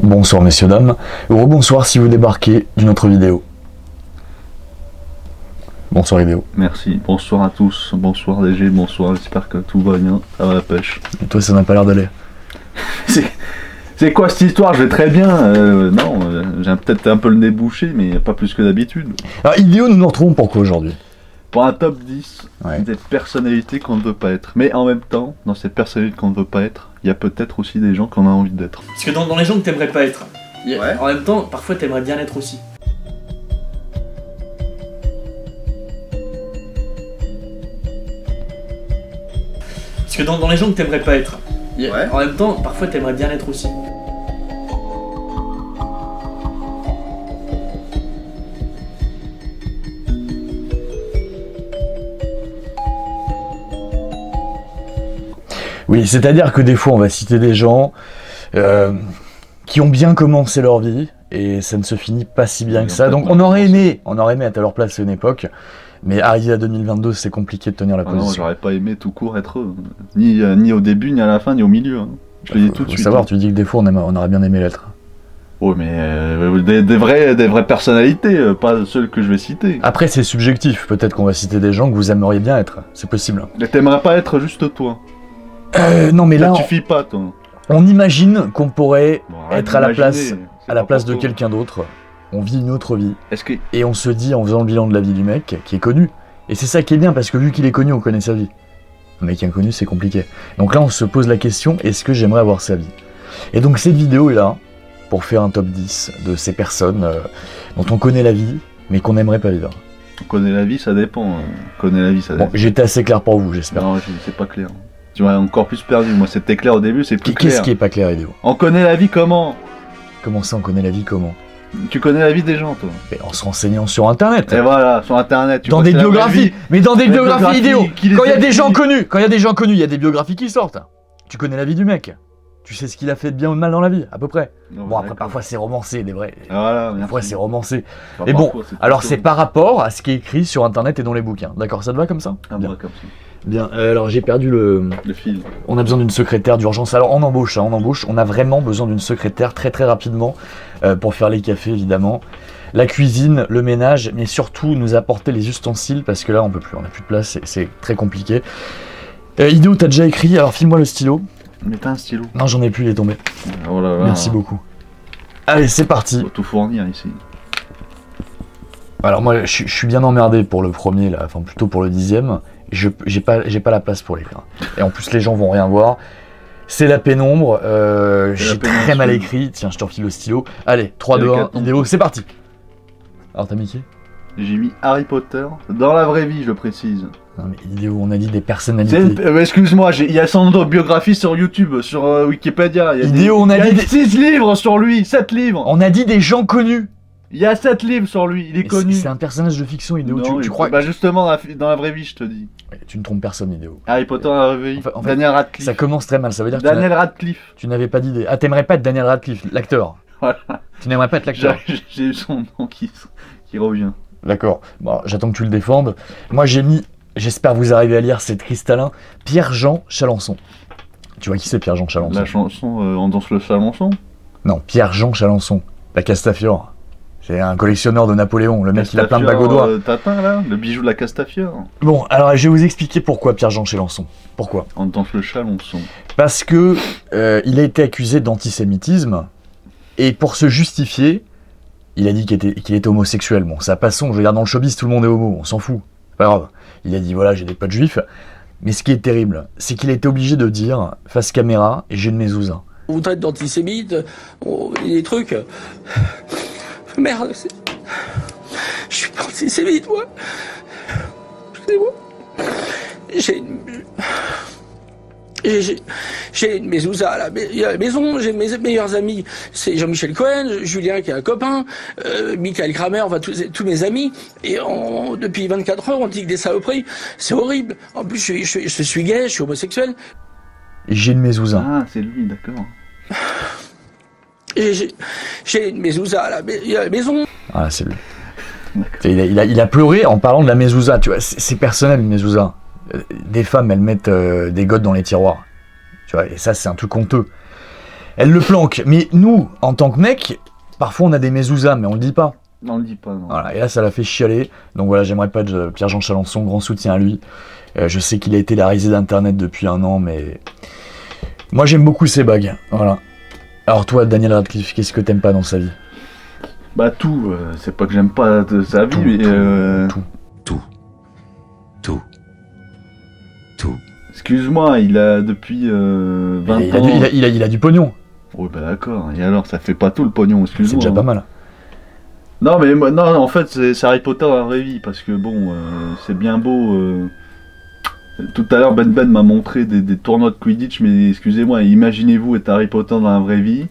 Bonsoir messieurs dames, ou rebonsoir si vous débarquez d'une autre vidéo. Bonsoir Idéo. Merci, bonsoir à tous, bonsoir DG, bonsoir, j'espère que tout va bien, ça va la pêche. Et toi ça n'a pas l'air d'aller. C'est quoi cette histoire? Je vais très bien, non, j'ai peut-être un peu le nez bouché, mais pas plus que d'habitude. Alors Idéo, nous nous retrouvons pourquoi aujourd'hui? Pour un top 10 des personnalités qu'on ne veut pas être. Mais en même temps, dans ces personnalités qu'on ne veut pas être, il y a peut-être aussi des gens qu'on a envie d'être. Parce que dans les gens que t'aimerais pas être, en même temps, parfois t'aimerais bien l'être aussi. Parce que dans les gens que t'aimerais pas être, en même temps, parfois t'aimerais bien l'être aussi. Oui, c'est-à-dire que des fois on va citer des gens qui ont bien commencé leur vie et ça ne se finit pas si bien que ça. Donc on aurait aimé être à leur place à une époque, mais arrivé à 2022 c'est compliqué de tenir la position. Non, j'aurais pas aimé tout court être eux, ni au début, ni à la fin, ni au milieu. Hein. Je le dis tout de suite. Faut savoir, tu dis que des fois on aurait bien aimé l'être. Oui, mais des vraies personnalités, pas celles que je vais citer. Après c'est subjectif, peut-être qu'on va citer des gens que vous aimeriez bien être, c'est possible. Mais t'aimerais pas être juste toi. Non mais là, ça suffit pas, toi. On imagine qu'on pourrait être à la place de quelqu'un d'autre. On vit une autre vie. Et on se dit en faisant le bilan de la vie du mec qui est connu. Et c'est ça qui est bien parce que vu qu'il est connu, on connaît sa vie. Un mec inconnu, c'est compliqué. Donc là, on se pose la question, est-ce que j'aimerais avoir sa vie? Et donc cette vidéo est là pour faire un top 10 de ces personnes dont on connaît la vie, mais qu'on n'aimerait pas vivre. On connaît la vie, ça dépend. On connaît la vie, ça dépend. Bon, j'étais assez clair pour vous, j'espère. Non, c'est pas clair. Tu m'as encore plus perdu. Moi, c'était clair au début, c'est plus clair. Qu'est-ce qui est pas clair, Idéo? On connaît la vie comment? Comment ça, on connaît la vie comment? Tu connais la vie des gens, toi? Mais en se renseignant sur Internet. Et voilà, sur Internet. Dans des biographies. Mais dans des biographies Idéo. Quand il y a des gens connus, il y a des biographies qui sortent. Tu connais la vie du mec. Tu sais ce qu'il a fait de bien ou de mal dans la vie, à peu près. Non, bon, après, parfois c'est romancé, des vrais. Voilà, parfois c'est romancé. Et bon, alors c'est par rapport à ce qui est écrit sur Internet et dans les bouquins. D'accord, ça te va comme ça? Bien. Comme ça. Bien, alors j'ai perdu le fil. On a besoin d'une secrétaire d'urgence. Alors on embauche, on a vraiment besoin d'une secrétaire très rapidement pour faire les cafés évidemment, la cuisine, le ménage, mais surtout nous apporter les ustensiles parce que là on peut plus, on n'a plus de place, c'est très compliqué. Idéo, t'as déjà écrit, alors file-moi le stylo. Mais t'as un stylo? Non, j'en ai plus, il est tombé. Oh là là. Merci beaucoup. Allez, c'est parti. Faut tout fournir ici. Alors moi je suis bien emmerdé pour le premier là, enfin plutôt pour le 10e. J'ai pas la place pour l'écrire. Et en plus les gens vont rien voir. C'est la pénombre, j'ai très mal écrit. Tiens, je te refile le stylo. Allez, 3, 2, 1, Idéo, c'est parti. Alors t'as mis qui? J'ai mis Harry Potter, dans la vraie vie je précise. Non mais Idéo, on a dit des personnalités. Excuse-moi, il y a son autobiographie sur YouTube, sur Wikipédia. Idéo, on a dit 6 livres sur lui, 7 livres. On a dit des gens connus. Il y a 7 livres sur lui, il est connu. C'est un personnage de fiction, Idéo, tu crois? Bah justement, dans la vraie vie, je te dis. Tu ne trompes personne, Idéo. Harry Potter dans la vraie vie, Daniel Radcliffe. Ça commence très mal, ça veut dire que Daniel Radcliffe. Tu n'avais pas d'idée. Ah, t'aimerais pas être Daniel Radcliffe, l'acteur? Voilà. Tu n'aimerais pas être l'acteur? J'ai eu son nom qui revient. D'accord, bon, j'attends que tu le défendes. Moi j'ai mis, j'espère vous arriver à lire, c'est cristallin, Pierre-Jean Chalençon. Tu vois qui c'est Pierre-Jean Chalençon? La chanson On danse le Chalençon? Non, Pierre-Jean Chalençon, la Castafiore. C'est un collectionneur de Napoléon, le mec il a plein de bagues aux doigts. Tatin là, le bijou de la Castafiore. Bon, alors je vais vous expliquer pourquoi Pierre-Jean Chalençon. Pourquoi? On danse le Chalençon. Parce que il a été accusé d'antisémitisme, et pour se justifier, il a dit qu'il était homosexuel. Bon, ça passons, je veux dire, dans le showbiz, tout le monde est homo, on s'en fout. C'est pas grave. Il a dit, voilà, j'ai des potes juifs. Mais ce qui est terrible, c'est qu'il a été obligé de dire, face caméra, et j'ai une mezouza. On vous traite d'antisémite, des trucs... Merde, je suis pas antisémite, moi. Excusez-moi. J'ai une mezouza à la maison, j'ai mes meilleurs amis, c'est Jean-Michel Cohen, Julien qui est un copain, Michael Kramer, enfin tous mes amis, et depuis 24 heures on dit que des saloperies, c'est horrible. En plus je suis gay, je suis homosexuel. J'ai une mezouza. Ah, c'est lui, d'accord. J'ai une mezouza à la maison. Ah, c'est lui. Il a pleuré en parlant de la mezouza, tu vois, c'est personnel une mezouza. Des femmes, elles mettent des gottes dans les tiroirs. Tu vois, et ça, c'est un truc honteux. Elle le planque. Mais nous, en tant que mec, parfois on a des mezuzas, mais on le dit pas. Non, on le dit pas, non. Voilà, et là, ça l'a fait chialer. Donc voilà, j'aimerais pas être Pierre-Jean Chalençon, grand soutien à lui. Je sais qu'il a été la risée d'Internet depuis 1 an, mais... Moi, j'aime beaucoup ces bagues. Voilà. Alors toi, Daniel Radcliffe, qu'est-ce que t'aimes pas dans sa vie? Bah tout, c'est pas que j'aime pas sa vie, mais... Tout. Excuse-moi, il a depuis 20 ans... Il a du pognon. Oui, bah d'accord. Et alors, ça fait pas tout le pognon, excuse-moi. C'est déjà pas mal. Non, mais non, en fait, c'est Harry Potter dans la vraie vie, parce que bon, c'est bien beau. Tout à l'heure, Ben m'a montré des tournois de Quidditch, mais excusez-moi, imaginez-vous être Harry Potter dans la vraie vie.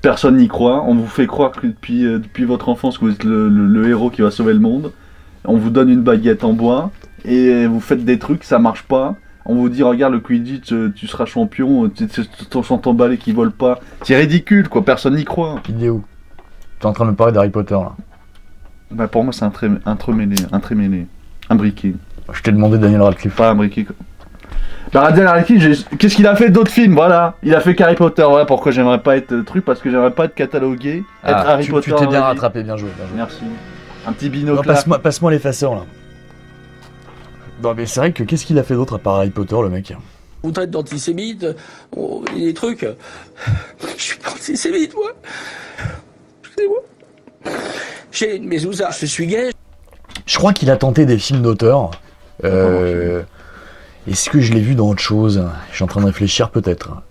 Personne n'y croit. On vous fait croire que depuis votre enfance que vous êtes le héros qui va sauver le monde. On vous donne une baguette en bois et vous faites des trucs, ça marche pas. On vous dit, regarde le Quidditch, tu seras champion, sans ton balai qui vole pas. C'est ridicule, quoi, personne n'y croit. Il est où? T'es en train de me parler d'Harry Potter, là. Bah pour moi, c'est un trémêlé, un briquet. Je t'ai demandé Daniel Radcliffe. Pas un briquet. Bah Daniel Radcliffe, qu'est-ce qu'il a fait d'autres films? Voilà, il a fait Harry Potter, voilà pourquoi j'aimerais pas être truc, parce que j'aimerais pas être catalogué, être Harry Potter. Tu t'es bien rattrapé, bien joué. Merci. Un petit binocle. Passe-moi l'effaceur, là. Bon, mais c'est vrai que qu'est-ce qu'il a fait d'autre à part Harry Potter, le mec? On traite d'antisémite, des trucs. Je suis pas antisémite, moi. Excusez-moi. J'ai une mezouza, je suis gay. Je crois qu'il a tenté des films d'auteur. Est-ce que je l'ai vu dans autre chose? Je suis en train de réfléchir, peut-être.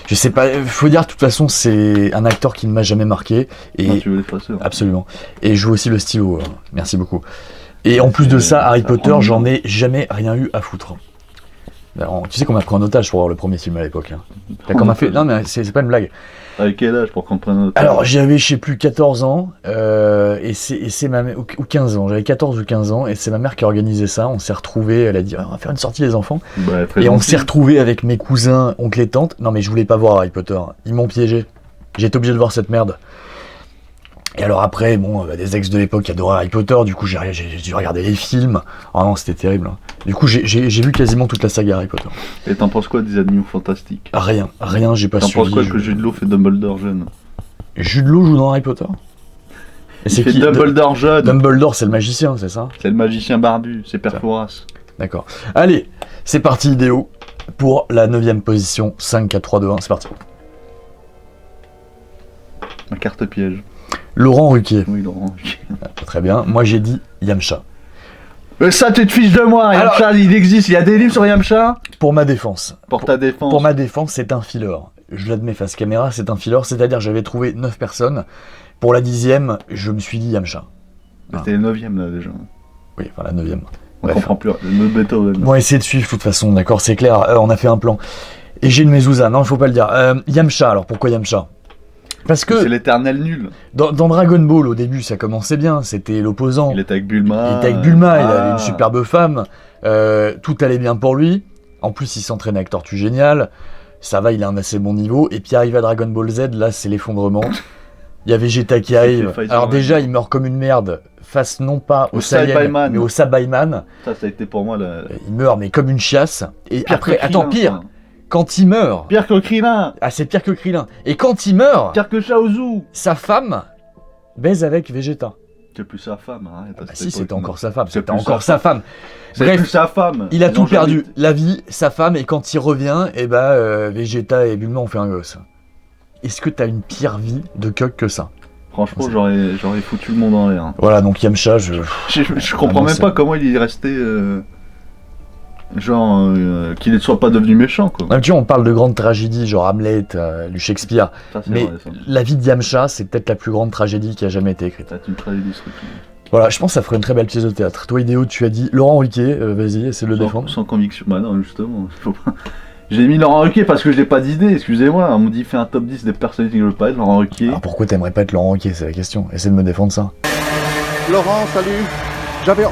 Je sais pas, faut dire, de toute façon, c'est un acteur qui ne m'a jamais marqué. Et... Non, tu veux l'effacer. Absolument. Et je joue aussi le stylo, merci beaucoup. Et en plus de ça, Harry Potter, j'en ai jamais rien eu à foutre. Alors, tu sais qu'on m'a pris en otage pour voir le premier film à l'époque. T'as comment fait? Non, mais c'est pas une blague. Avec quel âge pour qu'on prenne un otage? Alors, j'avais, je sais plus, 14 ans, et c'est ma mère, ou 15 ans, j'avais 14 ou 15 ans, et c'est ma mère qui a organisé ça. On s'est retrouvés, elle a dit, on va faire une sortie les enfants. Bah, et on s'est retrouvés avec mes cousins, oncles et tantes. Non, mais je voulais pas voir Harry Potter. Ils m'ont piégé. J'ai été obligé de voir cette merde. Et alors après, bon, des ex de l'époque qui adoraient Harry Potter, du coup j'ai dû regarder les films. Oh non, c'était terrible. Du coup j'ai vu quasiment toute la saga Harry Potter. Et t'en penses quoi des animaux fantastiques? Rien, j'ai pas suivi. T'en penses quoi que Jude Law fait Dumbledore jeune? Jude Law joue dans Harry Potter? Et c'est qui Dumbledore jeune? Dumbledore, c'est le magicien, c'est ça? C'est le magicien barbu, c'est Père Fouras. D'accord. Allez, c'est parti idéo pour la 9ème position. 5, 4, 3, 2, 1, c'est parti. Ma carte piège. Laurent Ruquier. Oui, Laurent Ruquier. Très bien. Moi, j'ai dit Yamcha. Ça, tu te fiches de moi. Alors, Yamcha, il existe. Il y a des livres sur Yamcha. Pour ma défense. Pour ta défense. Pour ma défense, c'est un filler. Je l'admets face caméra, c'est un filler. C'est-à-dire, j'avais trouvé 9 personnes. Pour la 10e, je me suis dit Yamcha. C'était la 9e, là, déjà. Oui, enfin, la 9e. On comprend plus. On va essayer de suivre, de toute façon. D'accord, c'est clair. On a fait un plan. Et j'ai une mezouza. Non, il faut pas le dire. Yamcha, alors pourquoi Yamcha? Parce que c'est l'éternel nul. Dans Dragon Ball, au début, ça commençait bien. C'était l'opposant. Il était avec Bulma. Il avait une superbe femme. Tout allait bien pour lui. En plus, il s'entraînait avec Tortue Géniale. Ça va, il a un assez bon niveau. Et puis arrive à Dragon Ball Z, là, c'est l'effondrement. Il y a Vegeta qui arrive. Alors déjà, il meurt comme une merde. Face non pas au Saiyan, mais au Sabaiman. Ça a été pour moi Il meurt, mais comme une chiasse. Et pire après, attends, pire. Quand il meurt... Pire que Krillin. Ah, c'est pire que Krillin. Et quand il meurt... Pire que Shaozu. Sa femme baise avec Vegeta. C'est plus sa femme, arrête. Ah bah si, c'était encore sa femme. C'était encore sa femme. Bref, plus sa femme. Il a tout perdu. La vie, sa femme, et quand il revient, et Vegeta et Bulma ont fait un gosse. Est-ce que t'as une pire vie de cuck que ça? Franchement, j'aurais foutu le monde en l'air. Voilà, donc Yamcha, je comprends même pas comment il est resté... qu'il ne soit pas devenu méchant, quoi. Ah, tu vois, on parle de grandes tragédies, genre Hamlet, du Shakespeare. Ça, mais vrai, la vie de Yamcha, c'est peut-être la plus grande tragédie qui a jamais été écrite. C'est une tragédie structurée. Voilà, je pense que ça ferait une très belle pièce de théâtre. Toi, Idéo, tu as dit Laurent Ruquier, vas-y, essaie de le défendre. Sans conviction. Bah non, justement, faut pas... J'ai mis Laurent Ruquier parce que je n'ai pas d'idée, excusez-moi. On me dit fais un top 10 des personnalités que je veux pas être, Laurent Ruquier. Alors pourquoi t'aimerais pas être Laurent Ruquier, c'est la question. Essaie de me défendre ça. Laurent, salut. J'avais...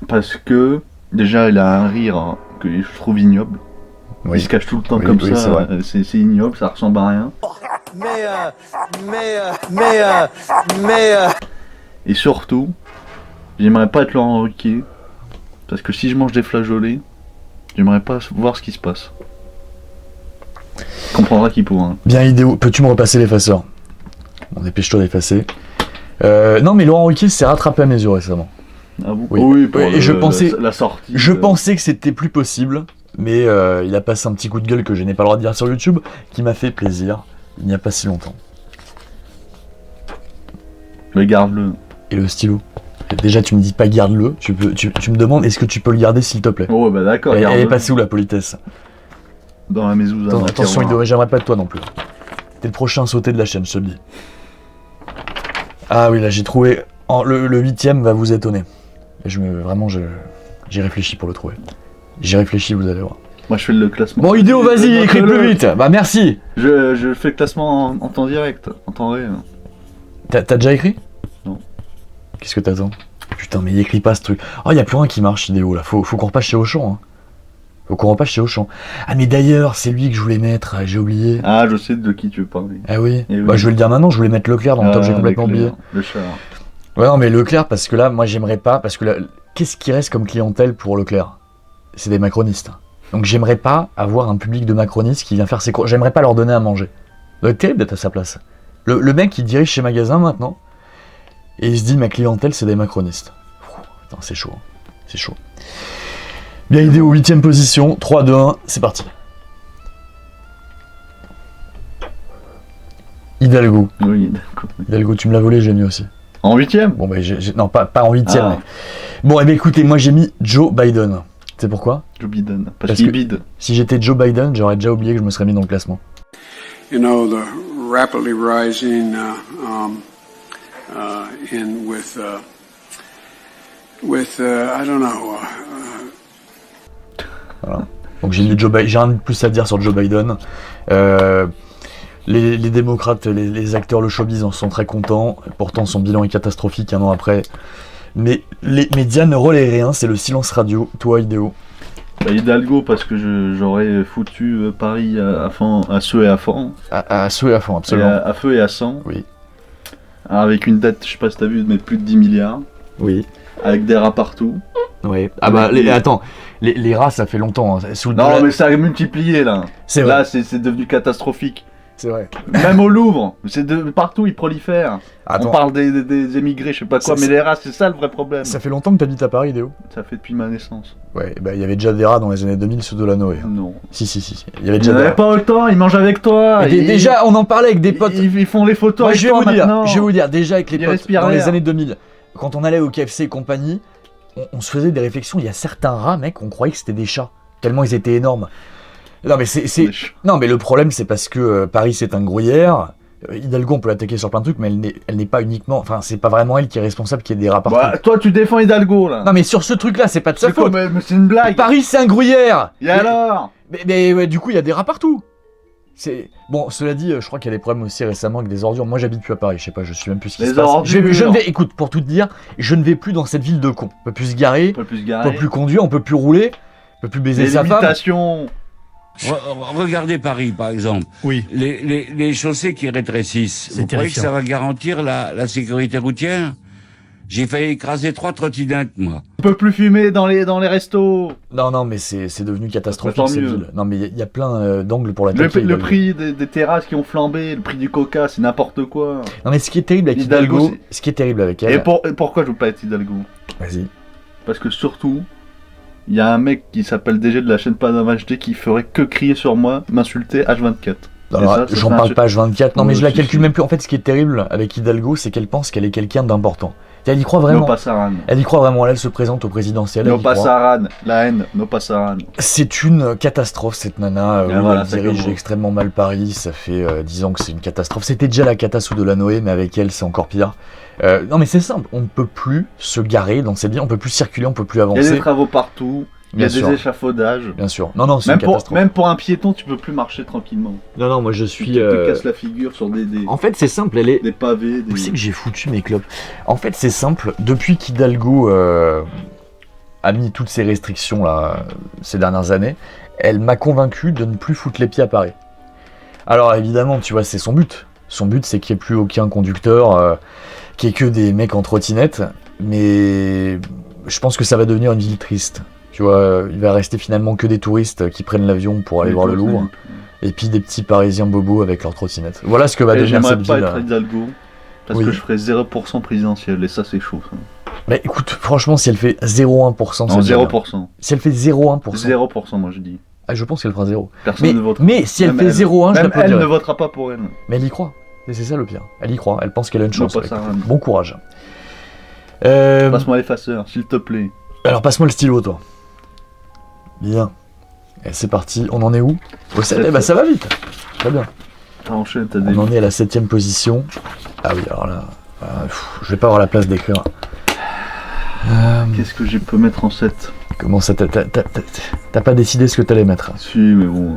Parce que, déjà, il a un rire que je trouve ignoble. Oui. Il se cache tout le temps comme ça, c'est ignoble, ça ressemble à rien. Et surtout, J'aimerais pas être Laurent Ruquier. Parce que si je mange des flageolets, j'aimerais pas voir ce qui se passe. Tu comprendras qui pourra. Bien idéo. Peux-tu me repasser l'effaceur? Bon, dépêche-toi d'effacer. Non, mais Laurent Ruquier s'est rattrapé à mes yeux récemment. Ah bon? Oui, pour et je pensais, la sortie. Je pensais que c'était plus possible, mais il a passé un petit coup de gueule que je n'ai pas le droit de dire sur YouTube, qui m'a fait plaisir, il n'y a pas si longtemps. Mais garde-le. Et le stylo? Déjà, tu me dis pas garde-le, tu me demandes est-ce que tu peux le garder s'il te plaît? Oh bah d'accord, elle est passée où la politesse? Dans la mezouza. Attention, j'aimerais pas de toi non plus. T'es le prochain sauté de la chaîne, je te le dis. Ah oui, là j'ai trouvé. Le 8ème va vous étonner. Et j'ai réfléchi pour le trouver. J'ai réfléchi, vous allez voir. Moi je fais le classement. Bon, idéo, vas-y, écris plus vite. Bah merci. Je fais le classement en temps direct, en temps réel. T'as déjà écrit? Non. Qu'est-ce que t'attends? Putain, mais il écrit pas ce truc. Oh, y a plus rien qui marche, idéo là. Faut qu'on repasse chez Auchan. Hein. Faut qu'on repasse chez Auchan. Ah, mais d'ailleurs, c'est lui que je voulais mettre, j'ai oublié. Ah, je sais de qui tu veux parler. Ah oui. Oui. Bah, je vais le dire maintenant, je voulais mettre Leclerc dans le top, j'ai complètement oublié. Le chat. Ouais, non, mais Leclerc, parce que là, moi, j'aimerais pas, parce que là, qu'est-ce qui reste comme clientèle pour Leclerc? C'est des macronistes. Donc, j'aimerais pas avoir un public de macronistes qui vient faire ses cours. J'aimerais pas leur donner à manger. Ça doit être terrible d'être à sa place. Le mec, il dirige chez Magasins maintenant, et il se dit, ma clientèle, c'est des macronistes. Putain, c'est chaud. C'est chaud. Bien idéo, 8ème position, 3, 2, 1, c'est parti. Hidalgo. Oui, d'accord. Hidalgo, tu me l'as volé, j'ai mis aussi. En 8ème? Bon, bah, non, pas en 8ème. Ah. Mais... Bon, eh bien, écoutez, moi j'ai mis Joe Biden. Tu sais pourquoi? Joe Biden. Parce qu'il bide. Si j'étais Joe Biden, j'aurais déjà oublié que je me serais mis dans le classement. You know, the rapidly rising I don't know. Voilà. Donc j'ai mis Joe Biden. J'ai rien de plus à dire sur Joe Biden. Les démocrates, les acteurs, le showbiz en sont très contents. Pourtant, son bilan est catastrophique un an après. Mais les médias ne relaient rien. C'est le silence radio. Toi, idéo? Bah, Hidalgo, parce que j'aurais foutu Paris à fond, à feu et à fond. À feu et à fond, absolument. À feu et à sang. Oui. Avec une dette, je sais pas si t'as vu, de mettre plus de 10 milliards. Oui. Avec des rats partout. Oui. Ah bah, attends, les rats, ça fait longtemps. Hein. Non, mais ça a multiplié là. C'est là, vrai. c'est devenu catastrophique. C'est vrai. Même au Louvre, partout ils prolifèrent. Attends. On parle des émigrés, je sais pas quoi, mais les rats, c'est ça le vrai problème. Ça fait longtemps que t'habites à Paris, Idéo? Ça fait depuis ma naissance. Ouais, bah il y avait déjà des rats dans les années 2000 sous Delanoë. Non. Si. Il y avait déjà des rats. Pas autant, ils mangent avec toi. Déjà, on en parlait avec des potes. Ils font les photos Moi, avec toi maintenant. Je vais vous dire, déjà avec les potes, dans les années 2000, quand on allait au KFC et compagnie, on se faisait des réflexions. Il y a certains rats, mec, on croyait que c'était des chats, tellement ils étaient énormes. Non mais le problème c'est parce que Paris c'est un gruyère. Hidalgo on peut l'attaquer sur plein de trucs, mais elle n'est pas uniquement, enfin c'est pas vraiment elle qui est responsable qu'il y ait des rats partout. Bah, toi tu défends Hidalgo là. Non mais sur ce truc là c'est pas de sa faute. Mais c'est une blague. Paris c'est un gruyère. Et alors mais ouais, du coup il y a des rats partout. Bon, cela dit, je crois qu'il y a des problèmes aussi récemment avec des ordures. Moi j'habite plus à Paris, je sais pas, je suis même plus ce qui se passe. Écoute, pour tout te dire, je ne vais plus dans cette ville de cons. On peut plus se garer, on peut plus conduire, on peut plus rouler, on peut plus baiser sa femme. Regardez Paris, par exemple. Oui. Les chaussées qui rétrécissent. Vous croyez que ça va garantir la sécurité routière? J'ai failli écraser 3 trottinettes, moi. On peut plus fumer dans les restos. Non, mais c'est devenu catastrophique cette ville. Non, mais il y a plein d'angles pour l'attaquer. Le prix des terrasses qui ont flambé, le prix du coca, c'est n'importe quoi. Non, mais ce qui est terrible avec Hidalgo, ce qui est terrible avec elle... Et pourquoi je veux pas être Hidalgo? Vas-y. Parce que surtout... Il y a un mec qui s'appelle DG de la chaîne Panama HD qui ferait que crier sur moi, m'insulter H24. Alors, j'en parle pas H24, non mais je la calcule même plus. En fait, ce qui est terrible avec Hidalgo, c'est qu'elle pense qu'elle est quelqu'un d'important. Elle y croit vraiment. Elle y croit vraiment, elle se présente au présidentiel. No Passaran, la haine, no Passaran. C'est une catastrophe cette nana, voilà, elle dirige extrêmement mal Paris, ça fait 10 ans que c'est une catastrophe. C'était déjà la cata sous Delanoë, mais avec elle c'est encore pire. Non mais c'est simple, on ne peut plus se garer dans cette ville, on peut plus circuler, on peut plus avancer. Il y a des travaux partout. Il y a des échafaudages. Bien sûr. Non, c'est une catastrophe. Même pour un piéton, tu peux plus marcher tranquillement. Non, moi je suis... Tu te casses la figure sur des... En fait, c'est simple, elle est... Des pavés, Où c'est que j'ai foutu mes clopes? En fait, c'est simple, depuis qu'Hidalgo a mis toutes ces restrictions là, ces dernières années, elle m'a convaincu de ne plus foutre les pieds à Paris. Alors évidemment, tu vois, c'est son but. Son but, c'est qu'il n'y ait plus aucun conducteur, qu'il n'y ait que des mecs en trottinette. mais je pense que ça va devenir une ville triste. Tu vois, il va rester finalement que des touristes qui prennent l'avion pour aller voir le Louvre, et puis des petits Parisiens bobos avec leur trottinette. Voilà ce que va devenir cette ville. J'aimerais pas être Hidalgo, parce que je ferais 0% présidentiel, et ça c'est chaud. Ça. Mais écoute, franchement, si elle fait 0,1%, non, 0%. Si elle fait 0,1%. 0%, moi je dis. Ah, je pense qu'elle fera 0. Personne ne votera. Mais si elle fait 0,1, je l'applaudirai. Elle ne votera pas pour elle. Mais elle y croit. Et c'est ça le pire. Elle y croit. Elle pense qu'elle a une chance. Ça, bon courage. Passe-moi l'effaceur, s'il te plaît. Alors, passe-moi le stylo, toi. Bien. Et c'est parti. On en est où? Au 7. Eh ben, ça va vite. Très bien. On en est à la 7ème position. Ah oui, alors là, je vais pas avoir la place d'écrire. Qu'est-ce que je peux mettre en 7? Comment ça, t'as pas décidé ce que t'allais mettre? Si, mais bon.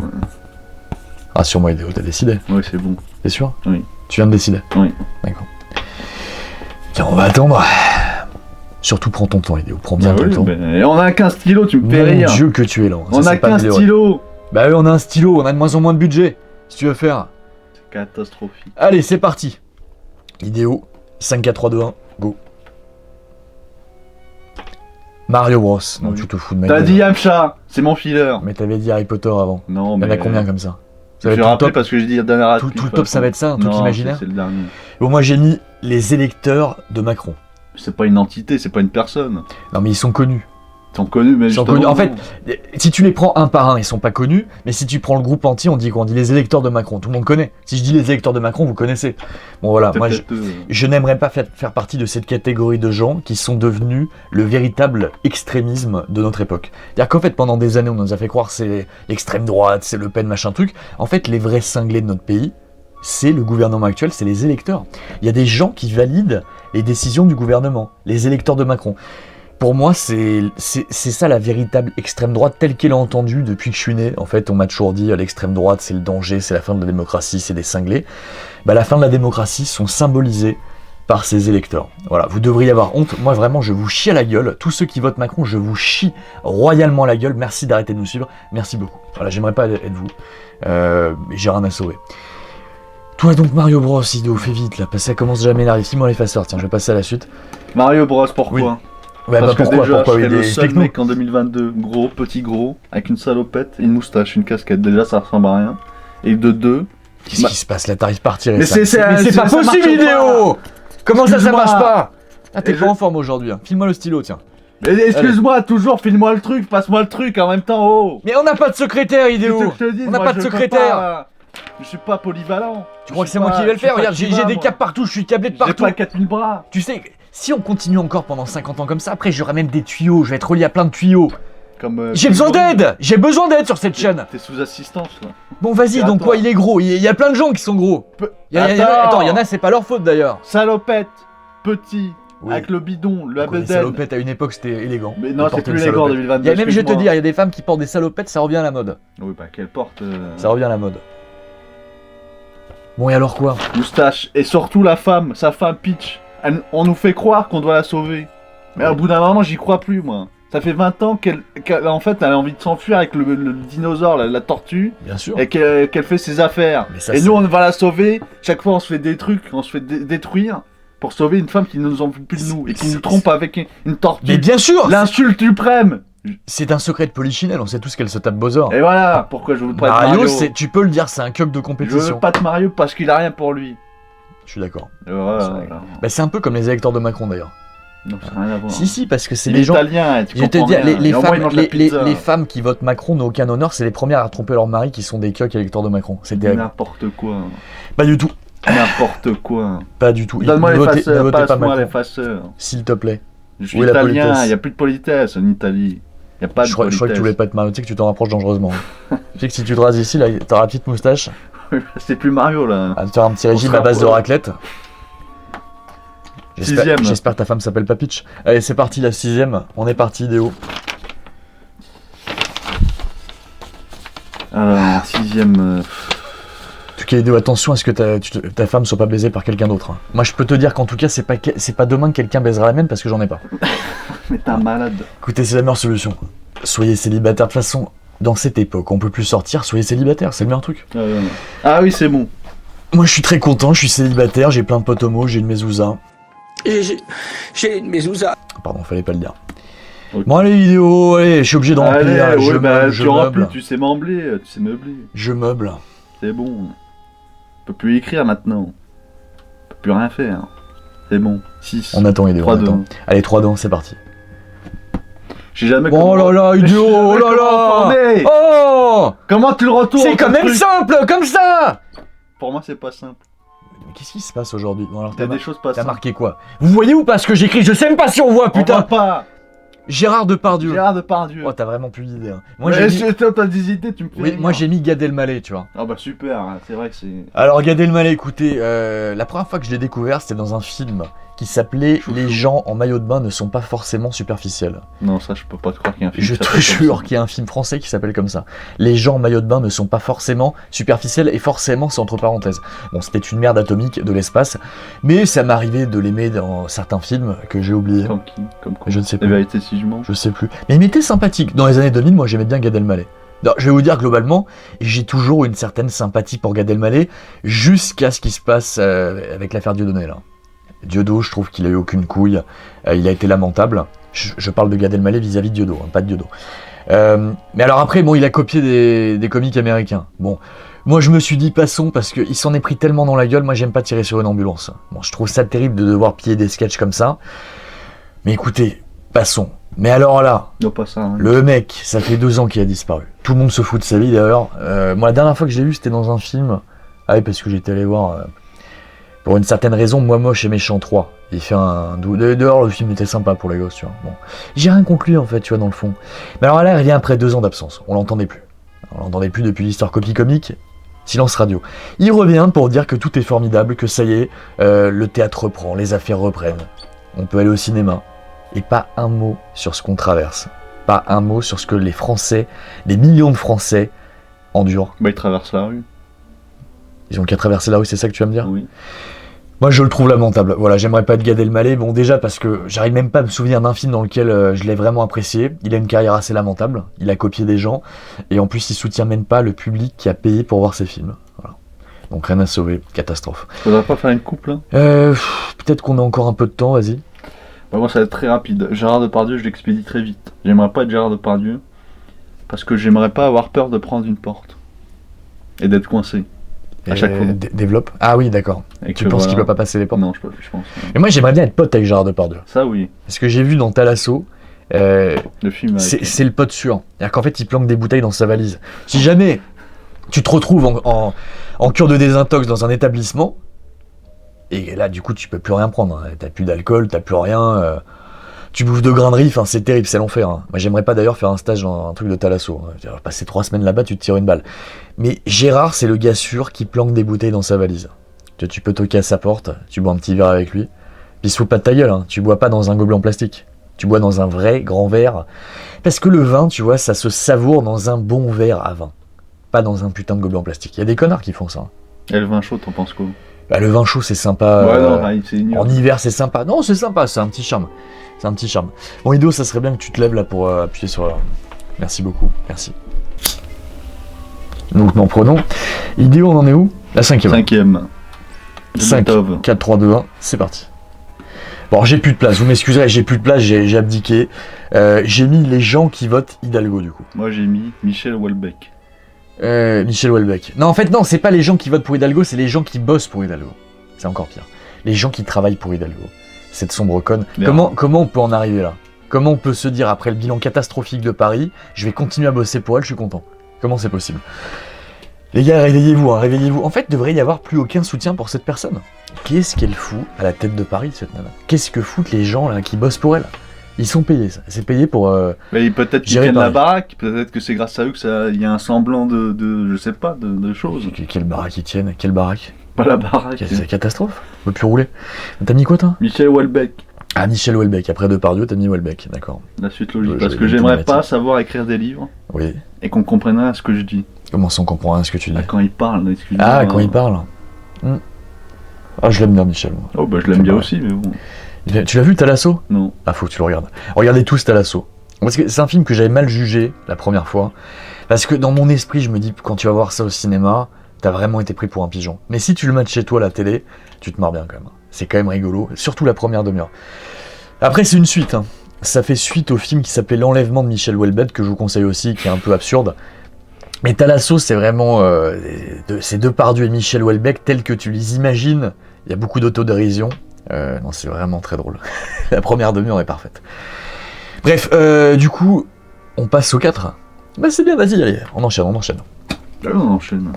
Rassure-moi, Idéo, t'as décidé? Oui, c'est bon. T'es sûr? Oui. Tu viens de décider? Oui. D'accord. Tiens, on va attendre. Surtout, prends ton temps, Idéo. Prends bien ton temps. Et on a qu'un stylo, tu me fais rire. Mon Dieu, que tu es lent. On a qu'un stylo. Bah oui, on a un stylo, on a de moins en moins de budget. Si tu veux faire. C'est catastrophique. Allez, c'est parti. Idéo, 5, 4, 3, 2, 1, go. Mario Bros. Non, oui. Tu te fous de ma gueule. T'as dit Yamcha, c'est mon filler. Mais t'avais dit Harry Potter avant. Non, mais. Il y en a combien comme ça? Je vais rappeler parce que j'ai dit la dernière. Tout le top, ça va être ça, un truc imaginaire. C'est le dernier. Bon, moi j'ai mis les électeurs de Macron. C'est pas une entité, c'est pas une personne. Non, mais ils sont connus. Ils sont connus, mais justement. En fait, si tu les prends un par un, ils sont pas connus, mais si tu prends le groupe entier, on dit quoi? On dit les électeurs de Macron, tout le monde connaît. Si je dis les électeurs de Macron, vous connaissez. Bon voilà, moi je n'aimerais pas faire partie de cette catégorie de gens qui sont devenus le véritable extrémisme de notre époque. C'est-à-dire qu'en fait, pendant des années, on nous a fait croire que c'est l'extrême droite, c'est Le Pen, machin truc. En fait, les vrais cinglés de notre pays, c'est le gouvernement actuel, c'est les électeurs. Il y a des gens qui valident les décisions du gouvernement, les électeurs de Macron. Pour moi, c'est ça la véritable extrême droite telle qu'elle est entendue depuis que je suis né. En fait, on m'a toujours dit l'extrême droite, c'est le danger, c'est la fin de la démocratie, c'est des cinglés. Bah, la fin de la démocratie sont symbolisées par ces électeurs. Voilà, vous devriez avoir honte. Moi, vraiment, je vous chie à la gueule. Tous ceux qui votent Macron, je vous chie royalement à la gueule. Merci d'arrêter de nous suivre. Merci beaucoup. Voilà, j'aimerais pas être vous. J'ai rien à sauver. Toi donc Mario Bros, Ido, fais vite là, parce que ça commence jamais à arriver. Dis-moi l'effaceur, tiens, je vais passer à la suite. Mario Bros, pourquoi? Oui. Ouais, parce que pourquoi, déjà, pourquoi je serais le seul mec en 2022, gros, petit gros, avec une salopette, une moustache, une casquette, déjà ça ressemble à rien. Et de deux... Qu'est-ce qui se passe là? T'arrives pas à retirer mais ça. c'est pas possible, Idéo! Comment ça marche pas? Ah, t'es pas en forme aujourd'hui, hein. File-moi le stylo, tiens. Mais excuse-moi, toujours, file-moi le truc, passe-moi le truc en même temps, oh! Mais on n'a pas de secrétaire, Idéo! On n'a pas de secrétaire! Je suis pas polyvalent. Tu crois que c'est moi qui vais le faire? Regarde, j'ai des câbles partout, je suis câblé de partout. J'ai pas 4000 bras. Tu sais, si on continue encore pendant 50 ans comme ça, après j'aurai même des tuyaux, je vais être relié à plein de tuyaux. J'ai besoin d'aide! J'ai besoin d'aide sur cette chaîne! T'es sous assistance là. Bon vas-y, donc quoi, il est gros, il y a plein de gens qui sont gros. Attends, il y en a, c'est pas leur faute d'ailleurs. Salopette, petit, oui. Avec le bidon, le abedène. Les salopettes à une époque c'était élégant. Mais non, c'est plus élégant en 2022. Il y a même, je vais te dire, il y a des femmes qui portent des salopettes, ça revient à la mode. Oui, bah qu'elles portent. Ça revient à la mode. Bon et alors quoi? Moustache, et surtout la femme, sa femme Peach. On nous fait croire qu'on doit la sauver. Mais au bout d'un moment, j'y crois plus moi. Ça fait 20 ans qu'elle en fait, elle a envie de s'enfuir avec le dinosaure, la tortue. Bien sûr. Et qu'elle fait ses affaires. Et nous, on va la sauver. Chaque fois, on se fait des trucs, on se fait détruire pour sauver une femme qui ne nous en veut plus de nous et qui nous trompe avec une tortue. Mais bien sûr. L'insulte suprême. C'est un secret de Polichinelle, on sait tous qu'elle se tape Bowser. Et voilà, pourquoi je veux pas être Mario. Tu peux le dire, c'est un cup de compétition. Je veux pas de Mario parce qu'il a rien pour lui. Je suis d'accord. Voilà. Bah, c'est un peu comme les électeurs de Macron d'ailleurs. Non, ça n'a rien à voir. Si, parce que c'est les gens. Italien, tu je vais te dire, rien. les femmes qui votent Macron n'ont aucun honneur, c'est les premières à tromper leur mari qui sont des coqs électeurs de Macron. C'est terrible. N'importe quoi. Pas du tout. N'importe quoi. Pas du tout. Donne-moi l'effaceur, passe-moi l'effaceur. S'il te plaît. Je suis italien, il n'y a plus de politesse en Italie. Y a pas de politesse. Je crois que tu voulais pas être Mario, tu sais que tu t'en rapproches dangereusement. Tu sais que si tu te rases ici, là, t'auras la petite moustache. C'est plus Mario là. Tu auras un petit régime à base de raclette. J'espère que ta femme s'appelle pas Peach. Allez, c'est parti, la 6ème. On est parti, Idéo. Alors, 6ème. En tout cas, Idéo, attention à ce que ta femme soit pas baisée par quelqu'un d'autre. Hein. Moi, je peux te dire qu'en tout cas, c'est pas demain que quelqu'un baisera la mienne parce que j'en ai pas. Mais t'es un malade. Écoutez, c'est la meilleure solution. Soyez célibataire. De toute façon, dans cette époque, on peut plus sortir, soyez célibataire, c'est le meilleur truc. Ah oui, c'est bon. Moi, je suis très content, je suis célibataire, j'ai plein de potes homos, j'ai une mezouza. J'ai mes ousas. Pardon, fallait pas le dire. Okay. Bon, allez, vidéo, allez, je suis obligé de remplir. Allez, je meuble. Tu sais meubler, Je meuble. C'est bon. On peut plus écrire maintenant. On peut plus rien faire. C'est bon. 6. On attend, vidéo. 3, 2. Allez, 3 dents, c'est parti. J'ai jamais. Oh là là, idiot, oh là là. Oh. Comment tu le retournes? C'est quand même simple, comme ça. Pour moi, c'est pas simple. Mais qu'est-ce qui se passe aujourd'hui? Bon, alors, t'as des choses pas simples. T'as marqué quoi? Vous voyez ou pas ce que j'écris? Je sais même pas si on voit, putain. On voit pas. Gérard Depardieu. Oh, t'as vraiment plus d'idées. Hein. Moi, t'as des idées, tu me fais. Oui, moi j'ai mis Gad Elmaleh, tu vois. Ah bah super, hein. C'est vrai que c'est. Alors Gad Elmaleh, écoutez, la première fois que je l'ai découvert, c'était dans un film qui s'appelait Les gens en maillot de bain ne sont pas forcément superficiels. Non, ça je peux pas te croire qu'il y a un film. Je te jure qu'il y a un film français qui s'appelle comme ça. Les gens en maillot de bain ne sont pas forcément superficiels, et forcément c'est entre parenthèses. Bon, c'était une merde atomique de l'espace, mais ça m'arrivait de l'aimer dans certains films que j'ai oubliés. Comme qui? Comme quoi? Je ne sais plus. La vérité si je mens. Je sais plus. Mais il m'était sympathique. Dans les années 2000, moi j'aimais bien Gad Elmaleh. Alors, je vais vous dire globalement, j'ai toujours une certaine sympathie pour Gad Elmaleh jusqu'à ce qui se passe avec l'affaire Dieudonné là. Dieudo, je trouve qu'il a eu aucune couille. Il a été lamentable. Je parle de Gad Elmaleh vis-à-vis de Dieudo, hein, pas de Dieudo. Mais alors après, bon, il a copié des comiques américains. Bon, moi je me suis dit passons parce qu'il s'en est pris tellement dans la gueule. Moi j'aime pas tirer sur une ambulance. Bon, je trouve ça terrible de devoir piller des sketchs comme ça. Mais écoutez, passons. Mais alors là, non, pas ça, hein. Le mec, ça fait 2 ans qu'il a disparu. Tout le monde se fout de sa vie d'ailleurs. Moi la dernière fois que je l'ai vu, c'était dans un film. Ah oui, parce que j'étais allé voir... pour une certaine raison, Moi Moche et Méchant 3. Il fait un... Dehors, le film était sympa pour les gosses, tu vois. Bon. J'ai rien conclu, en fait, tu vois, dans le fond. Mais alors là, il revient après 2 ans d'absence. On l'entendait plus. On l'entendait plus depuis l'histoire copie comique. Silence radio. Il revient pour dire que tout est formidable, que ça y est, le théâtre reprend, les affaires reprennent. On peut aller au cinéma. Et pas un mot sur ce qu'on traverse. Pas un mot sur ce que les Français, les millions de Français, endurent. Bah, ils traversent la rue. Ils ont qu'à traverser la rue, c'est ça que tu vas me dire? Oui. Moi, je le trouve lamentable. Voilà, j'aimerais pas être Gad Elmaleh. Bon, déjà parce que j'arrive même pas à me souvenir d'un film dans lequel je l'ai vraiment apprécié. Il a une carrière assez lamentable. Il a copié des gens. Et en plus, il soutient même pas le public qui a payé pour voir ses films. Voilà. Donc rien à sauver. Catastrophe. Faudrait pas faire une coupe, là? Peut-être qu'on a encore un peu de temps, vas-y. Bah, moi, ça va être très rapide. Gérard Depardieu, je l'expédie très vite. J'aimerais pas être Gérard Depardieu. Parce que j'aimerais pas avoir peur de prendre une porte. Et d'être coincé. À chaque fois. Développe. Ah oui, d'accord. Tu penses qu'il peut pas passer les portes? Non, je pense. Et moi, j'aimerais bien être pote avec Gérard Depardieu. Ça, oui. Parce que j'ai vu dans Thalasso, le film c'est le pote sûr. C'est-à-dire qu'en fait, il planque des bouteilles dans sa valise. Si jamais tu te retrouves en cure de désintox dans un établissement, et là, du coup, tu peux plus rien prendre. Hein. T'as plus d'alcool, t'as plus rien. Tu bouffes de grainerie, enfin, c'est terrible, c'est l'enfer. Hein. Moi, j'aimerais pas d'ailleurs faire un stage dans un truc de Thalasso. Hein. Passer 3 semaines là-bas, tu te tires une balle. Mais Gérard, c'est le gars sûr qui planque des bouteilles dans sa valise. Tu peux toquer à sa porte, tu bois un petit verre avec lui. Puis il se fout pas de ta gueule, hein. Tu bois pas dans un gobelet en plastique. Tu bois dans un vrai grand verre. Parce que le vin, tu vois, ça se savoure dans un bon verre à vin. Pas dans un putain de gobelet en plastique. Il y a des connards qui font ça. Et le vin chaud, t'en penses quoi? Bah, le vin chaud, c'est sympa. Ouais, non, c'est en hiver, c'est sympa. Non, c'est sympa, c'est un petit charme. C'est un petit charme. Bon, Ido, ça serait bien que tu te lèves là pour appuyer sur... Merci beaucoup, merci. Donc, nous en prenons. Ido, on en est où? La 5e. 5, 4, 3, 2, 1, c'est parti. Bon, j'ai plus de place, vous m'excuserez, j'ai plus de place, j'ai abdiqué. J'ai mis les gens qui votent Hidalgo, du coup. Moi, j'ai mis Michel Houellebecq. Michel Houellebecq. Non, en fait, non, c'est pas les gens qui votent pour Hidalgo, c'est les gens qui bossent pour Hidalgo. C'est encore pire. Les gens qui travaillent pour Hidalgo. Cette sombre conne. Comment on peut en arriver là? Comment on peut se dire, après le bilan catastrophique de Paris, je vais continuer à bosser pour elle, je suis content. Comment c'est possible? Les gars, réveillez-vous, hein, réveillez-vous. En fait, il devrait y avoir plus aucun soutien pour cette personne. Qu'est-ce qu'elle fout à la tête de Paris, cette nana? Qu'est-ce que foutent les gens là qui bossent pour elle? Ils sont payés, ça. C'est payé pour. Mais peut-être qu'ils tiennent la baraque, peut-être que c'est grâce à eux qu'il y a un semblant de je sais pas, de choses. Quelle baraque ils tiennent? Quelle baraque? Pas la baraque. C'est la catastrophe. On peut plus rouler. T'as mis quoi, toi? Michel Houellebecq. Ah, Michel Houellebecq. Après Depardieu, t'as mis Houellebecq, d'accord. La suite logique. Parce que j'aimerais pas savoir écrire des livres. Oui. Et qu'on comprenne rien à ce que je dis. Comment ça, on comprend rien à ce que tu dis? Quand il parle, excuse-moi. Ah, quand il parle. Ah, je l'aime bien, Michel. Oh, bah, je l'aime bien aussi, mais bon. Tu l'as vu, Thalasso? Non. Ah, faut que tu le regardes. Regardez tous Thalasso. Parce que c'est un film que j'avais mal jugé la première fois. Parce que dans mon esprit, je me dis, quand tu vas voir ça au cinéma, t'as vraiment été pris pour un pigeon. Mais si tu le mets chez toi à la télé, tu te marres bien quand même. C'est quand même rigolo, surtout la première demi-heure. Après, c'est une suite. Hein. Ça fait suite au film qui s'appelait L'Enlèvement de Michel Houellebecq, que je vous conseille aussi, qui est un peu absurde. Mais Thalasso, c'est vraiment... c'est Depardieu et Michel Houellebecq tels que tu les imagines. Il y a beaucoup d'autodérision. Non, c'est vraiment très drôle. La première demi-heure est parfaite. Bref, du coup, on passe au 4. Bah c'est bien, vas-y, allez, on enchaîne. Allez, on enchaîne.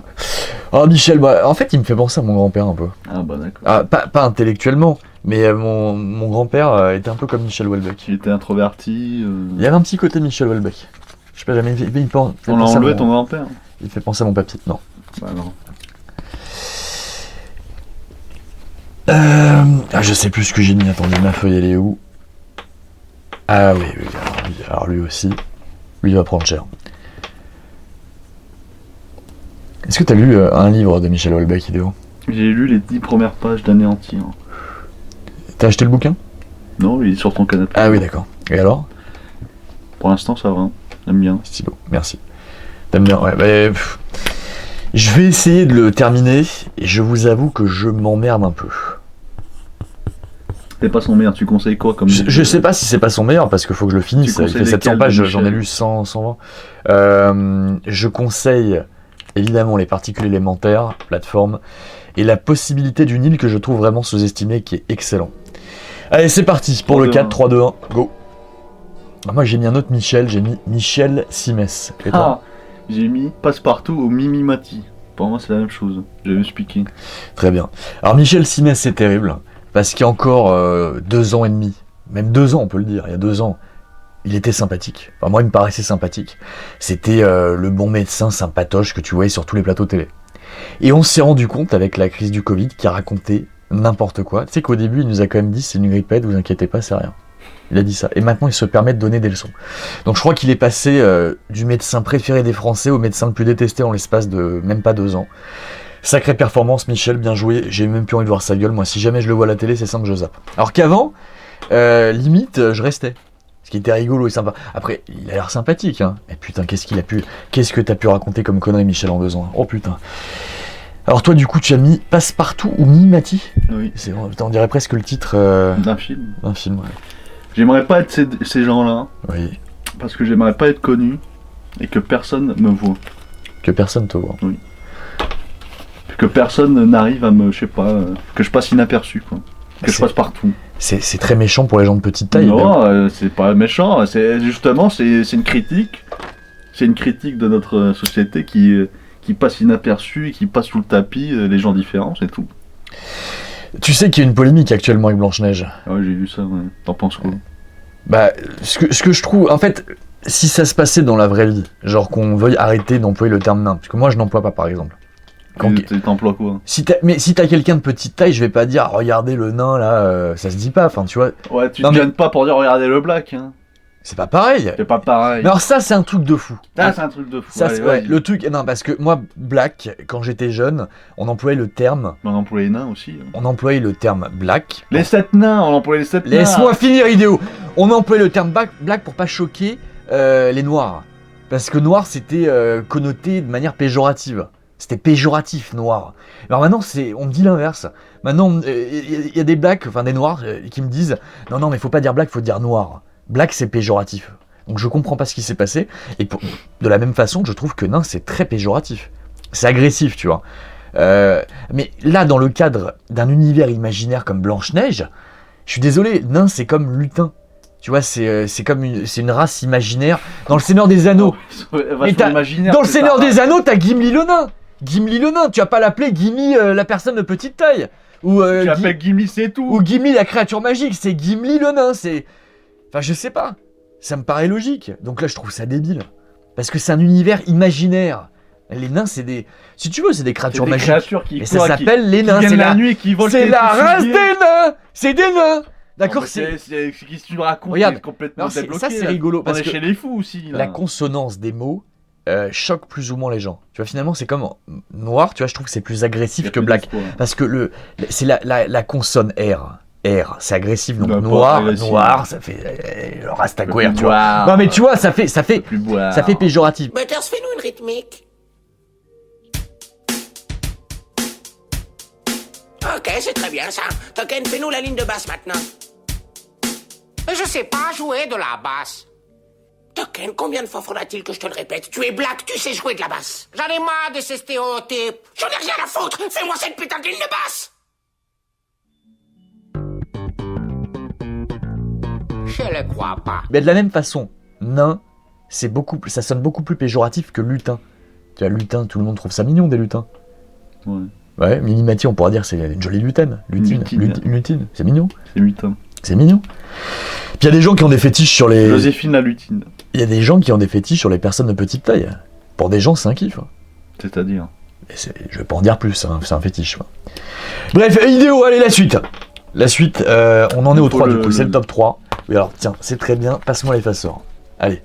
Oh, Michel, bah, en fait, il me fait penser à mon grand-père un peu. Ah bah d'accord. Ah, pas intellectuellement, mais mon grand-père était un peu comme Michel Houellebecq. Il était introverti. Il y avait un petit côté Michel Houellebecq. Je sais pas, jamais il pense. On l'a enlevé ton grand-père. Il fait penser à mon papy, non. Bah non. Je sais plus ce que j'ai mis, attendez, ma feuille elle est où? Ah oui, alors lui aussi. Lui il va prendre cher. Est-ce que t'as lu un livre de Michel Houellebecq, Idéo? J'ai lu les 10 premières pages d'Anéanti. Hein. T'as acheté le bouquin? Non, il est sur ton canapé. Ah oui, d'accord. Et alors? Pour l'instant, ça va. J'aime bien. Stylo, merci. T'aimes bien? Ouais, bah, je vais essayer de le terminer, et je vous avoue que je m'emmerde un peu. C'est pas son meilleur, tu conseilles quoi comme... Je sais pas si c'est pas son meilleur, parce qu'il faut que je le finisse. Il fait 700 pages, j'en ai lu 120. Je conseille évidemment Les Particules élémentaires, plateforme, et La possibilité d'une île que je trouve vraiment sous-estimée, qui est excellent. Allez, c'est parti pour le 4, 3, 2, 1, go. Moi j'ai mis un autre Michel, j'ai mis Michel Simès. Et toi? J'ai mis Passepartout au Mimimati. Pour moi c'est la même chose, je vais m'expliquer. Très bien. Alors Michel Simès c'est terrible, parce qu'il y a encore 2 ans et demi, même 2 ans on peut le dire, il y a 2 ans, il était sympathique. Enfin moi il me paraissait sympathique. C'était le bon médecin sympatoche que tu voyais sur tous les plateaux télé. Et on s'est rendu compte avec la crise du Covid qu'il a raconté n'importe quoi. Tu sais qu'au début il nous a quand même dit c'est une grippette, vous inquiétez pas, c'est rien. Il a dit ça. Et maintenant, il se permet de donner des leçons. Donc je crois qu'il est passé du médecin préféré des Français au médecin le plus détesté en l'espace de même pas 2 ans. Sacrée performance, Michel, bien joué. J'ai même plus envie de voir sa gueule. Moi, si jamais je le vois à la télé, c'est simple, je zappe. Alors qu'avant, limite, je restais. Ce qui était rigolo et sympa. Après, il a l'air sympathique, hein. Mais putain, qu'est-ce que t'as pu raconter comme connerie, Michel, en 2 ans? Oh putain. Alors toi, du coup, tu as mis Passepartout ou Mimimati? Oui. On dirait presque le titre... d'un film. D'un film, ouais. J'aimerais pas être ces gens-là. Oui. Parce que j'aimerais pas être connu et que personne me voit. Que personne te voit. Oui. Que personne n'arrive à me, je sais pas, que je passe inaperçu, quoi. Que je passe partout. C'est très méchant pour les gens de petite taille. Non, c'est pas méchant. C'est justement, c'est une critique. C'est une critique de notre société qui passe inaperçu et qui passe sous le tapis les gens différents, c'est tout. Tu sais qu'il y a une polémique actuellement avec Blanche-Neige. Ah ouais, j'ai vu ça, ouais. T'en penses quoi? Bah, ce que je trouve, en fait, si ça se passait dans la vraie vie, genre qu'on veuille arrêter d'employer le terme nain, parce que moi je n'emploie pas par exemple. T'emploies quoi? Mais si t'as quelqu'un de petite taille, je vais pas dire regardez le nain là, ça se dit pas, enfin tu vois. Ouais, tu te gênes pas pour dire regardez le black, hein. C'est pas pareil. C'est pas pareil. Mais alors ça c'est un truc de fou. Ah, c'est un truc de fou. Ça, ouais, le truc, non parce que moi black, quand j'étais jeune, on employait le terme. On employait les nains aussi. Hein. On employait le terme black. Les 7 nains, on employait les 7 nains. Laisse-moi finir, Idéo. On employait le terme black pour pas choquer les noirs, parce que noir c'était connoté de manière péjorative. C'était péjoratif, noir. Alors maintenant, on me dit l'inverse. Maintenant, il y a des blacks, enfin des noirs, qui me disent non, mais faut pas dire black, faut dire noir. Black, c'est péjoratif. Donc je comprends pas ce qui s'est passé. Et de la même façon, je trouve que nain, c'est très péjoratif. C'est agressif, tu vois. Mais là, dans le cadre d'un univers imaginaire comme Blanche-Neige, je suis désolé, nain, c'est comme lutin. Tu vois, c'est une race imaginaire. Dans le Seigneur des Anneaux. Dans le Seigneur des Anneaux, t'as Gimli le nain. Gimli le nain, tu vas pas l'appeler Gimli la personne de petite taille. Ou tu l'appelles Gimli, c'est tout. Ou Gimli la créature magique, c'est Gimli le nain, c'est... Enfin, je sais pas. Ça me paraît logique. Donc là, je trouve ça débile. Parce que c'est un univers imaginaire. Les nains, c'est des... Si tu veux, c'est des créatures magiques. Mais ça s'appelle les nains. C'est la race des nains. C'est des nains. D'accord, qu'est-ce que tu me racontes? Regarde, complètement débloqué. Ça, c'est rigolo. On est chez les fous aussi. Là. La consonance des mots choque plus ou moins les gens. Tu vois, finalement, c'est comme noir, tu vois, je trouve que c'est plus agressif que black. Parce que c'est la consonne R. R, c'est agressif, donc noir, ça fait le rastaquaire, tu vois. Non mais tu vois, ça fait péjoratif. Butters, fais-nous une rythmique. Ok, c'est très bien ça. Token, fais-nous la ligne de basse maintenant. Je sais pas jouer de la basse. Token, combien de fois faudra-t-il que je te le répète? Tu es black, tu sais jouer de la basse. J'en ai marre de ces stéréotypes. J'en ai rien à foutre. Fais-moi cette putain de ligne de basse. Je le crois pas. Mais de la même façon, nain, ça sonne beaucoup plus péjoratif que lutin. Tu vois, lutin, tout le monde trouve ça mignon, des lutins. Ouais. Ouais, Mimimati, on pourra dire c'est une jolie lutine. Lutine, c'est mignon. C'est lutin. C'est mignon. Puis il y a des gens qui ont des fétiches sur les... Joséphine la lutine. Il y a des gens qui ont des fétiches sur les personnes de petite taille. Pour des gens, c'est un kiff. C'est-à-dire je vais pas en dire plus, hein, c'est un fétiche. Bref, idéo, allez, la suite. La suite, on en est au 3 du coup, c'est le top 3. Oui, alors tiens, c'est très bien, passe-moi l'effaceur. Allez.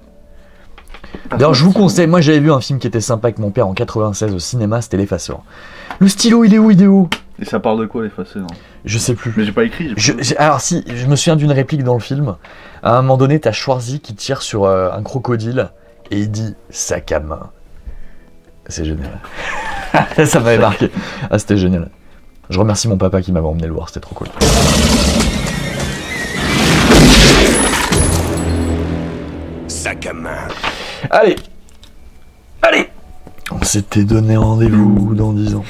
D'ailleurs, je vous conseille, moi j'avais vu un film qui était sympa avec mon père en 96 au cinéma, c'était l'effaceur. Le stylo, il est où, idéo? Et ça parle de quoi, l'effaceur? Je sais plus. Mais j'ai pas écrit. Alors si, je me souviens d'une réplique dans le film. À un moment donné, t'as Schwarzy qui tire sur un crocodile et il dit « sac à main ». C'est génial. Ça m'avait marqué. Ah, c'était génial. Je remercie mon papa qui m'avait emmené le voir, c'était trop cool. Sac à main. Allez. On s'était donné rendez-vous dans 10 ans.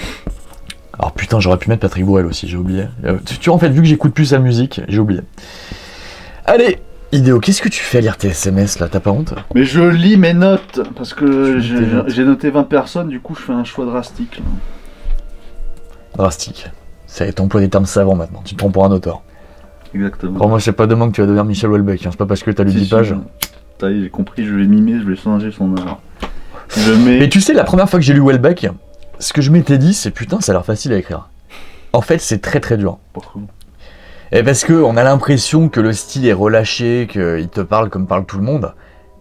Alors putain, j'aurais pu mettre Patrick Bruel aussi, j'ai oublié. Tu vois, en fait, vu que j'écoute plus sa musique, j'ai oublié. Allez, idéo, qu'est-ce que tu fais à lire tes SMS là? T'as pas honte? Mais je lis mes notes, parce que j'ai noté 20 personnes, du coup je fais un choix drastique. Là. Drastique. C'est t'emploies des termes savants maintenant, tu te prends pour un auteur. Exactement. Alors moi, c'est pas demain que tu vas devenir Michel Houellebecq, hein. C'est pas parce que t'as lu 10 pages. Ça y est, j'ai compris, je vais mimer, je vais changer son art. Mais tu sais, la première fois que j'ai lu Houellebecq, ce que je m'étais dit, c'est putain, ça a l'air facile à écrire. En fait, c'est très très dur. Pourquoi? Et parce qu'on a l'impression que le style est relâché, qu'il te parle comme parle tout le monde,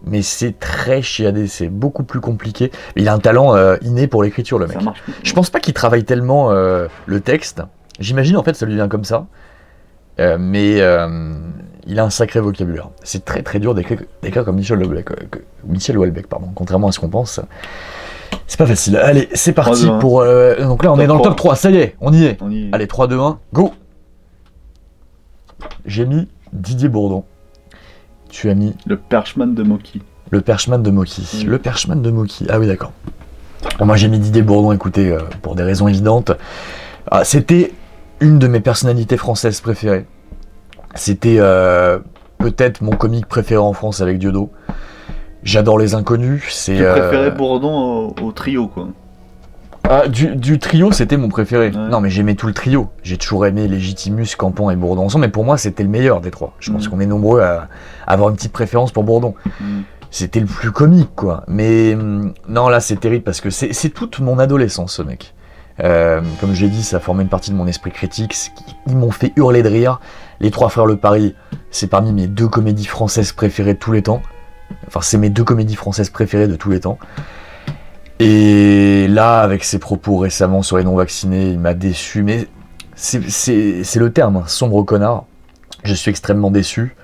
mais c'est très chiadé, c'est beaucoup plus compliqué. Il a un talent inné pour l'écriture, le mec. Ça marche plus. Je pense pas qu'il travaille tellement le texte. J'imagine en fait ça lui vient comme ça. Mais il a un sacré vocabulaire. C'est très très dur d'écrire comme Michel Houellebecq, contrairement à ce qu'on pense. C'est pas facile. Allez, c'est parti pour... donc là, on est dans le top 3, ça y est, on y est. Allez, 3, 2, 1, go. J'ai mis Didier Bourdon. Tu as mis... Le Perchman de Moki. Le Perchman de Moki. Le Perchman de Moki. Ah oui, d'accord. Bon, moi, j'ai mis Didier Bourdon, écoutez, pour des raisons évidentes. C'était une de mes personnalités françaises préférées. C'était peut-être mon comique préféré en France avec Dieudo. J'adore Les Inconnus. Tu préférais Bourdon au trio, quoi. Du trio, c'était mon préféré. Ouais. Non, mais j'aimais tout le trio. J'ai toujours aimé Légitimus, Campan et Bourdon ensemble, mais pour moi, c'était le meilleur des trois. Je pense qu'on est nombreux à avoir une petite préférence pour Bourdon. C'était le plus comique, quoi. Mais non, là, c'est terrible parce que c'est toute mon adolescence, ce mec. Comme je l'ai dit, ça formait une partie de mon esprit critique. Ils m'ont fait hurler de rire. Les Trois Frères Le Paris, c'est parmi mes 2 comédies françaises préférées de tous les temps. Enfin, c'est mes 2 comédies françaises préférées de tous les temps. Et là, avec ses propos récemment sur les non-vaccinés, il m'a déçu. Mais c'est le terme, hein, sombre connard. Je suis extrêmement déçu.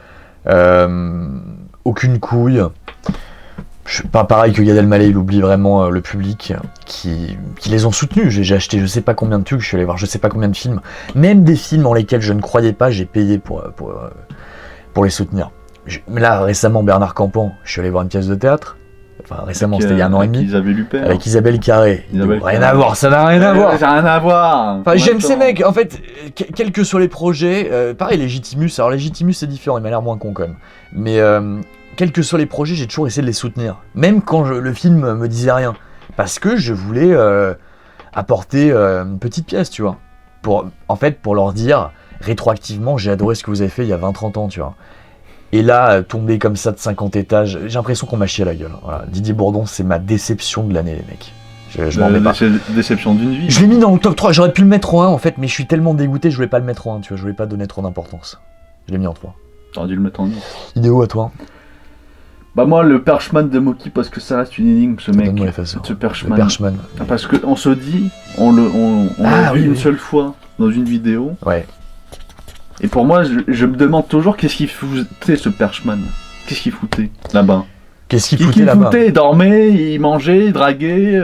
Aucune couille. Pas pareil que Gad Elmaleh, il oublie vraiment le public qui les ont soutenus. J'ai acheté je sais pas combien de trucs, je suis allé voir je sais pas combien de films. Même des films en lesquels je ne croyais pas, j'ai payé pour les soutenir. Mais là, récemment, Bernard Campan, je suis allé voir une pièce de théâtre. Enfin, récemment, c'était il y a un an et demi. Avec Isabelle Carré. Rien à voir, ça n'a rien à voir. Ça n'a rien à voir. Enfin, j'aime ces mecs. En fait, quels que soient les projets, pareil, Légitimus. Alors, Légitimus, c'est différent, il m'a l'air moins con quand même. Mais quels que soient les projets, j'ai toujours essayé de les soutenir. Même quand le film me disait rien. Parce que je voulais apporter une petite pièce, tu vois. Pour leur dire, rétroactivement, j'ai adoré ce que vous avez fait il y a 20-30 ans, tu vois. Et là, tomber comme ça de 50 étages, j'ai l'impression qu'on m'a chié à la gueule. Voilà. Didier Bourdon, c'est ma déception de l'année, les mecs. Je m'en remets pas. C'est déception d'une vie. Je l'ai mis dans le top 3, j'aurais pu le mettre en 1 en fait, mais je suis tellement dégoûté, je voulais pas le mettre en 1, tu vois, je voulais pas donner trop d'importance. Je l'ai mis en 3. T'aurais dû le mettre en 10. Idéo à toi? Bah moi, le Perchman de Moki, parce que ça reste une énigme, ce mec. Ce Perchman. Le Perchman. Parce qu'on se dit, on l'a vu une seule fois dans une vidéo. Ouais. Et pour moi, je me demande toujours qu'est-ce qu'il foutait ce Perchman. Qu'est-ce qu'il foutait là-bas? Qu'est-ce qu'il foutait là-bas? Il dormait, il mangeait, il draguait.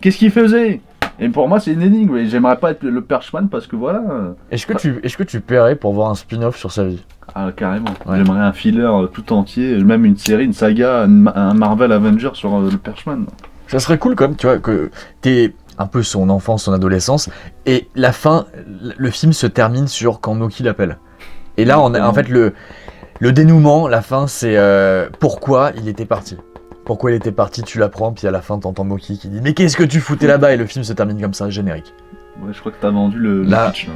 Qu'est-ce qu'il faisait? Et pour moi, c'est une énigme. Et j'aimerais pas être le Perchman parce que voilà. Est-ce que tu paierais pour voir un spin-off sur sa vie? Ah, carrément. Ouais. J'aimerais un filler tout entier, même une série, une saga, un Marvel Avenger sur le Perchman. Ça serait cool, comme tu vois, que t'es un peu son enfance, son adolescence, et la fin, le film se termine sur quand Moki l'appelle. Et là, on a, en fait, le dénouement, la fin, c'est pourquoi il était parti. Pourquoi il était parti, tu l'apprends, puis à la fin, t'entends Moki qui dit « Mais qu'est-ce que tu foutais là-bas ?» Et le film se termine comme ça, générique. Ouais, je crois que t'as vendu le pitch.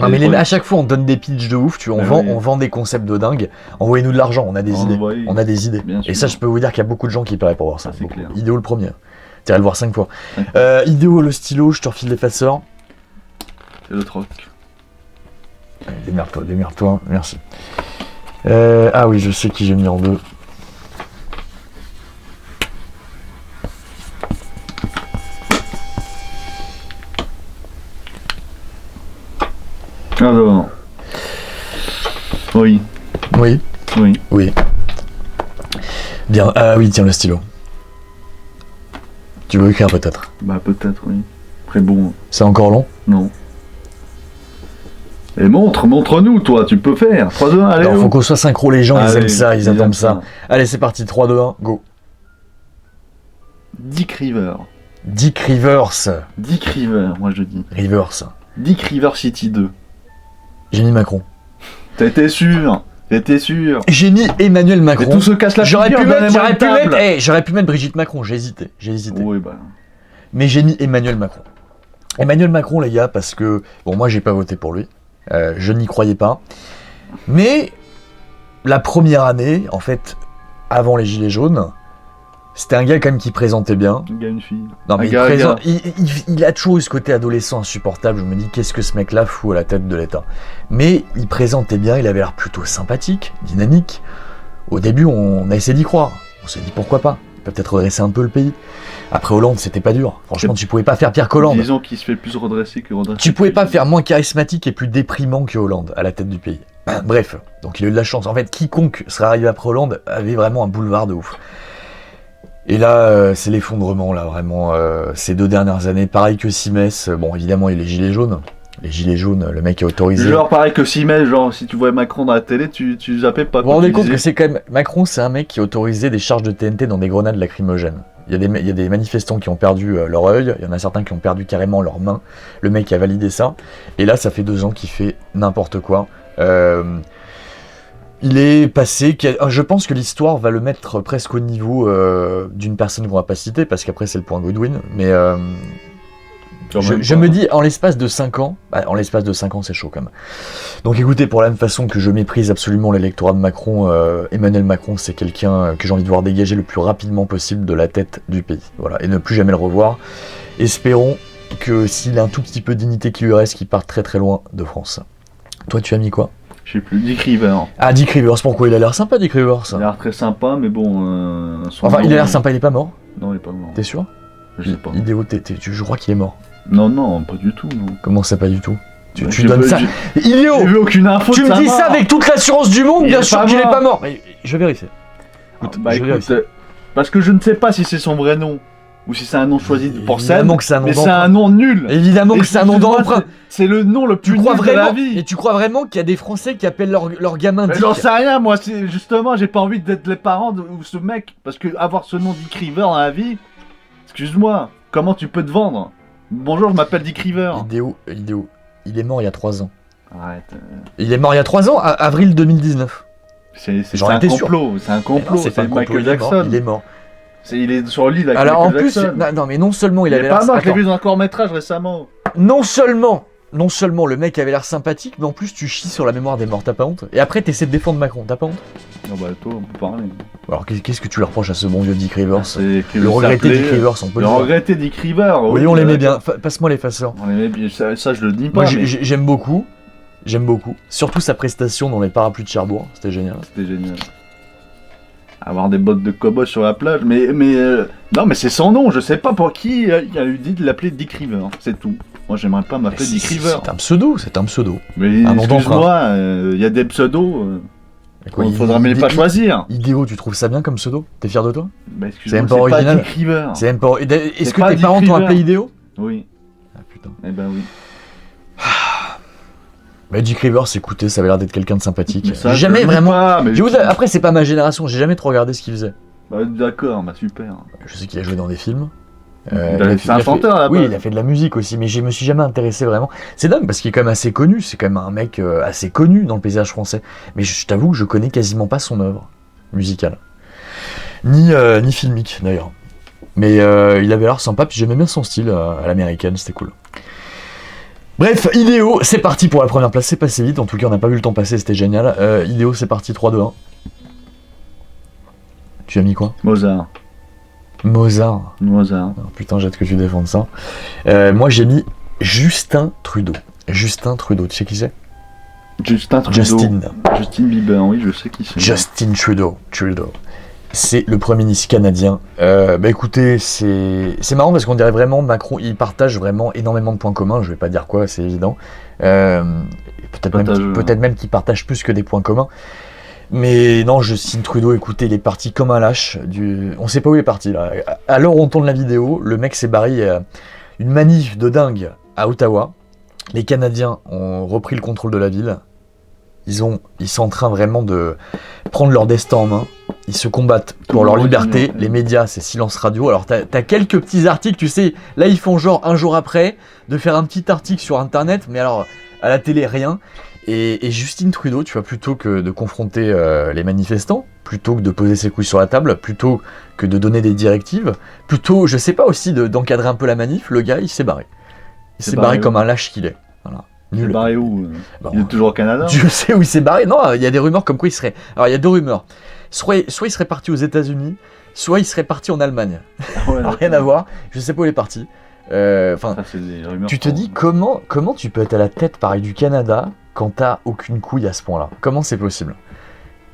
Non, mais à chaque fois, on donne des pitchs de ouf, on vend des concepts de dingue. Envoyez-nous de l'argent, on a des idées. On a des idées. Et ça, je peux vous dire qu'il y a beaucoup de gens qui paieraient pour voir ça. C'est clair. Idéo le premier. T'irais le voir 5 fois. Idéo le stylo, je te refile l'effaceur. C'est le troc. Démerde-toi, merci. Ah oui, je sais qui j'ai mis en 2. Ah non. Oui. Bien, oui, tiens le stylo. Tu veux écrire peut-être? Bah peut-être, oui. Très bon. C'est encore long? Non. Et montre-nous, toi, tu peux faire. 3, 2, 1, allez. Alors, faut qu'on soit synchro, les gens, ils aiment ça, ils attendent ça. Allez, c'est parti, 3, 2, 1, go. Dick Rivers. Dick Rivers, moi je dis. Rivers. Dick Rivers City 2. J'ai mis Macron. T'étais sûr. J'ai mis Emmanuel Macron. Mais tout se casse la figure. J'aurais pu mettre Brigitte Macron, j'ai hésité. Oui, bah. Mais j'ai mis Emmanuel Macron. Emmanuel Macron, les gars, parce que, bon, moi j'ai pas voté pour lui. Je n'y croyais pas. Mais la première année, en fait, avant les Gilets jaunes, c'était un gars quand même qui présentait bien. Un gars, une fille. Non, mais il a toujours eu ce côté adolescent insupportable. Je me dis, qu'est-ce que ce mec-là fout à la tête de l'État? Mais il présentait bien, il avait l'air plutôt sympathique, dynamique. Au début, on a essayé d'y croire. On s'est dit, pourquoi pas? Il peut peut-être redresser un peu le pays. Après Hollande, c'était pas dur. Franchement, tu pouvais pas faire pire qu'Hollande. Disons qu'il se fait plus redresser que redresser. Tu pouvais pas faire moins charismatique et plus déprimant que Hollande à la tête du pays. Bref, donc il a eu de la chance. En fait, quiconque serait arrivé après Hollande avait vraiment un boulevard de ouf. Et là, c'est l'effondrement, là, vraiment. Ces 2 dernières années, pareil que Simès. Bon, évidemment, il y a les Gilets jaunes. Les Gilets jaunes, le mec est autorisé. Genre, pareil que Simès, genre, si tu voyais Macron dans la télé, tu zappais pas. Vous vous rendez compte que c'est quand même. Macron, c'est un mec qui a autorisé des charges de TNT dans des grenades lacrymogènes. Il y a des manifestants qui ont perdu leur œil, il y en a certains qui ont perdu carrément leurs mains. Le mec a validé ça. Et là, ça fait 2 ans qu'il fait n'importe quoi. Il est passé. Je pense que l'histoire va le mettre presque au niveau d'une personne qu'on va pas citer, parce qu'après c'est le point Godwin. Mais je me dis, en l'espace de 5 ans, c'est chaud quand même. Donc écoutez, pour la même façon que je méprise absolument l'électorat de Macron, Emmanuel Macron, c'est quelqu'un que j'ai envie de voir dégager le plus rapidement possible de la tête du pays. Voilà, et ne plus jamais le revoir. Espérons que s'il a un tout petit peu de dignité qui lui reste, qu'il parte très très loin de France. Toi, tu as mis quoi? Je sais plus, Dick Rivers. Ah, Dick Rivers, pourquoi? Il a l'air sympa, Dick Rivers. Il a l'air très sympa, mais bon... Enfin, il a l'air sympa, il est pas mort? Non, il est pas mort. T'es sûr? Je sais pas. Idéo, je crois qu'il est mort. Non, pas du tout, non. Comment ça, pas du tout? Tu donnes ça? Idéo! J'ai vu aucune info. Tu me dis ça avec toute l'assurance du monde, bien sûr qu'il est pas mort. Mais je vérifie. Écoute, parce que je ne sais pas si c'est son vrai nom. Ou si c'est un nom choisi pour scène. Évidemment que c'est un nom mais c'est un nom nul. Évidemment que c'est un nom d'emprunt. C'est le nom le plus nul de la vie. Et tu crois vraiment qu'il y a des Français qui appellent leur gamin Dick? J'en sais rien, moi. Justement, j'ai pas envie d'être les parents de ce mec. Parce que avoir ce nom Dick Rivers dans la vie, excuse-moi, comment tu peux te vendre? Bonjour, je m'appelle Dick Rivers. Idéo, il est mort il y a 3 ans. Arrête. Il est mort il y a 3 ans, avril 2019. C'est un complot. C'est un complot. C'est Michael Jackson. Il est mort. Il est sur l'île avec alors Michael Jackson. Non, mais non seulement il avait l'air... pas mort, je l'ai vu dans un court-métrage récemment. Non seulement le mec avait l'air sympathique, mais en plus tu chies sur la mémoire des morts, t'as pas honte? Et après t'essaies de défendre Macron, t'as pas honte? Non bah toi, on peut parler. Alors qu'est-ce que tu lui reproches à ce bon vieux Dick Rivers? Le regretté Dick Rivers, on peut le dire. Le regretté Dick Rivers. Oui, on l'aimait bien. Passe-moi l'effaceur. On l'aimait bien, ça je le dis pas. Moi j'aime beaucoup. Surtout sa prestation dans les parapluies de Cherbourg, c'était génial. Avoir des bottes de cow-boy sur la plage, non mais c'est son nom, je sais pas pour qui il a eu dit de l'appeler Dick Rivers, c'est tout. Moi j'aimerais pas m'appeler Dick Rivers. C'est un pseudo. Mais excuse-moi, il y a des pseudos, il faudra même pas choisir. Idéo, tu trouves ça bien comme pseudo? T'es fier de toi? Bah excuse-moi, c'est pas Dick Rivers. Est-ce que tes parents t'ont appelé Idéo? Oui. putain. Eh ben oui. Magic Rivers, écoutez, ça avait l'air d'être quelqu'un de sympathique. Ça, J'ai jamais vraiment. Pas, Après, c'est pas ma génération, j'ai jamais trop regardé ce qu'il faisait. Bah, d'accord, bah super. Je sais qu'il a joué dans des films. C'est un chanteur là-bas. Oui, il a fait de la musique aussi, mais je me suis jamais intéressé vraiment. C'est dingue parce qu'il est quand même assez connu, c'est quand même un mec assez connu dans le paysage français. Mais je t'avoue que je connais quasiment pas son œuvre musicale. Ni filmique d'ailleurs. Mais il avait l'air sympa, puis j'aimais bien son style à l'américaine, c'était cool. Bref, Idéo, c'est parti pour la première place, c'est passé vite, en tout cas on n'a pas vu le temps passer, c'était génial. Idéo, c'est parti, 3, 2, 1. Tu as mis quoi ? Mozart. Oh, putain, j'ai hâte que tu défendes ça. Moi j'ai mis Justin Trudeau. Justin Trudeau, tu sais qui c'est ? Justin Bieber, oui, je sais qui c'est. Justin Trudeau. C'est le Premier ministre canadien. Écoutez, c'est marrant parce qu'on dirait vraiment Macron, il partage vraiment énormément de points communs, je vais pas dire quoi, c'est évident. Peut-être même qu'il partage plus que des points communs. Mais non, Justin Trudeau, écoutez, il est parti comme un lâche. On sait pas où il est parti là. À l'heure où on tourne la vidéo, le mec s'est barré une manif de dingue à Ottawa. Les Canadiens ont repris le contrôle de la ville. Ils sont en train vraiment de prendre leur destin en main. Ils se combattent pour leur liberté. Les médias, c'est silence radio. Alors t'as quelques petits articles, tu sais, là ils font genre un jour après de faire un petit article sur internet, mais alors à la télé rien. Et Justin Trudeau, tu vois, plutôt que de confronter les manifestants, plutôt que de poser ses couilles sur la table, plutôt que de donner des directives, plutôt, je sais pas aussi, d'encadrer un peu la manif, le gars il s'est barré. Il s'est barré comme un lâche qu'il est. Voilà. Il s'est barré où ? Il est toujours au Canada ? Je sais où il s'est barré. Non, il y a des rumeurs comme quoi il serait. Alors il y a deux rumeurs. Soit il serait parti aux États-Unis, soit il serait parti en Allemagne. Ouais, rien à voir. Je sais pas où il est parti. Tu te dis comment tu peux être à la tête pareil du Canada quand t'as aucune couille à ce point-là ? Comment c'est possible ?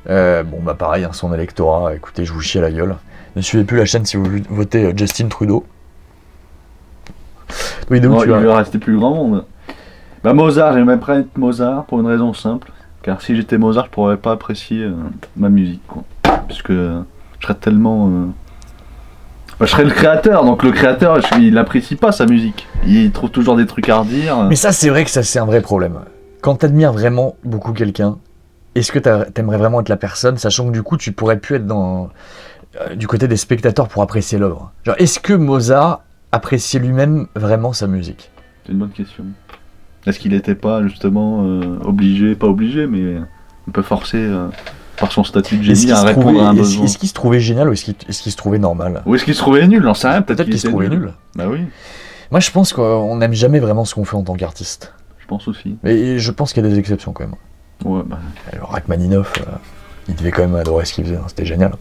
Pareil, son électorat, écoutez, je vous chie à la gueule. Ne suivez plus la chaîne si vous votez Justin Trudeau. Oui, il va rester plus grand monde. Mozart, j'aimerais pas être Mozart pour une raison simple. Car si j'étais Mozart, je pourrais pas apprécier ma musique, quoi. Puisque je serais tellement... je serais le créateur, donc le créateur, il n'apprécie pas sa musique. Il trouve toujours des trucs à redire. Mais ça, c'est vrai que ça, c'est un vrai problème. Quand t'admires vraiment beaucoup quelqu'un, est-ce que t'aimerais vraiment être la personne, sachant que du coup, tu pourrais plus être du côté des spectateurs pour apprécier l'œuvre ? Genre, est-ce que Mozart appréciait lui-même vraiment sa musique ? C'est une bonne question. Est-ce qu'il n'était pas justement obligé, pas obligé, mais un peu forcé par son statut de génie à répondre à un besoin ? Est-ce qu'il se trouvait génial ou est-ce qu'il se trouvait normal ? Ou est-ce qu'il se trouvait nul ? J'en sais rien, peut-être qu'il se trouvait nul. Bah oui. Moi je pense qu'on n'aime jamais vraiment ce qu'on fait en tant qu'artiste. Je pense aussi. Mais je pense qu'il y a des exceptions quand même. Ouais, Alors Rachmaninoff, il devait quand même adorer ce qu'il faisait, c'était génial.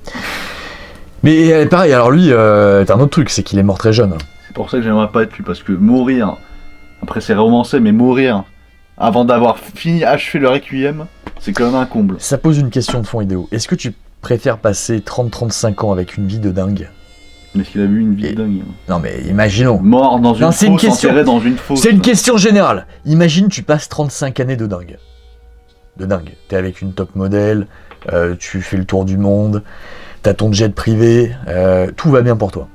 Mais pareil, alors lui, c'est un autre truc, c'est qu'il est mort très jeune. C'est pour ça que j'aimerais pas être lui, parce que mourir... Après c'est romancé, mais mourir avant d'avoir achevé le Requiem, c'est quand même un comble. Ça pose une question de fond, Idéo. Est-ce que tu préfères passer 30-35 ans avec une vie de dingue ? Est-ce qu'il a eu une vie de dingue ? Non mais imaginons. Mort dans une fosse, enterré dans une fosse. C'est une question générale. Imagine tu passes 35 années de dingue. T'es avec une top modèle, tu fais le tour du monde, t'as ton jet privé, tout va bien pour toi.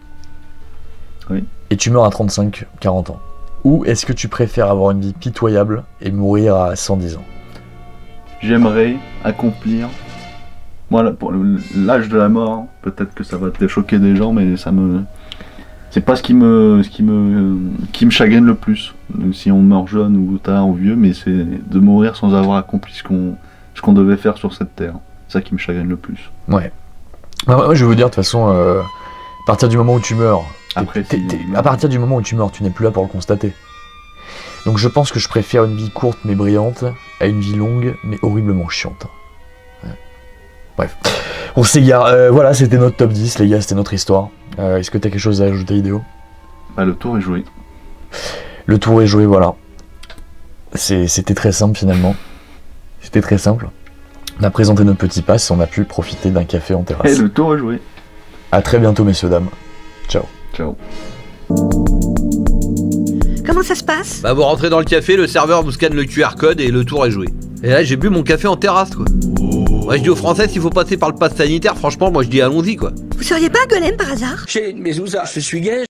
Oui. Et tu meurs à 35-40 ans. Ou est-ce que tu préfères avoir une vie pitoyable et mourir à 110 ans ? J'aimerais accomplir... Moi, pour l'âge de la mort, peut-être que ça va te choquer des gens, mais c'est pas ce qui me chagrine le plus. Si on meurt jeune ou tard ou vieux, mais c'est de mourir sans avoir accompli ce qu'on devait faire sur cette terre. C'est ça qui me chagrine le plus. Ouais. Moi, je veux dire, de toute façon, à partir du moment où tu meurs... à partir du moment où tu meurs, tu n'es plus là pour le constater. Donc je pense que je préfère une vie courte mais brillante à une vie longue mais horriblement chiante. Ouais. Bref, on s'égare. Voilà, c'était notre top 10, les gars, c'était notre histoire. Est-ce que t'as quelque chose à ajouter, Idéo ? Le tour est joué. Le tour est joué, voilà. C'était très simple finalement. C'était très simple. On a présenté notre petit pass et on a pu profiter d'un café en terrasse. Et le tour est joué. À très bientôt, messieurs, dames. Ciao. Ciao. Comment ça se passe ? Vous rentrez dans le café, le serveur vous scanne le QR code et le tour est joué. Et là, j'ai bu mon café en terrasse, quoi. Moi, je dis aux Français, s'il faut passer par le pass sanitaire, franchement, moi, je dis allons-y, quoi. Vous seriez pas un golem par hasard ? Mais Zouza, je suis gay.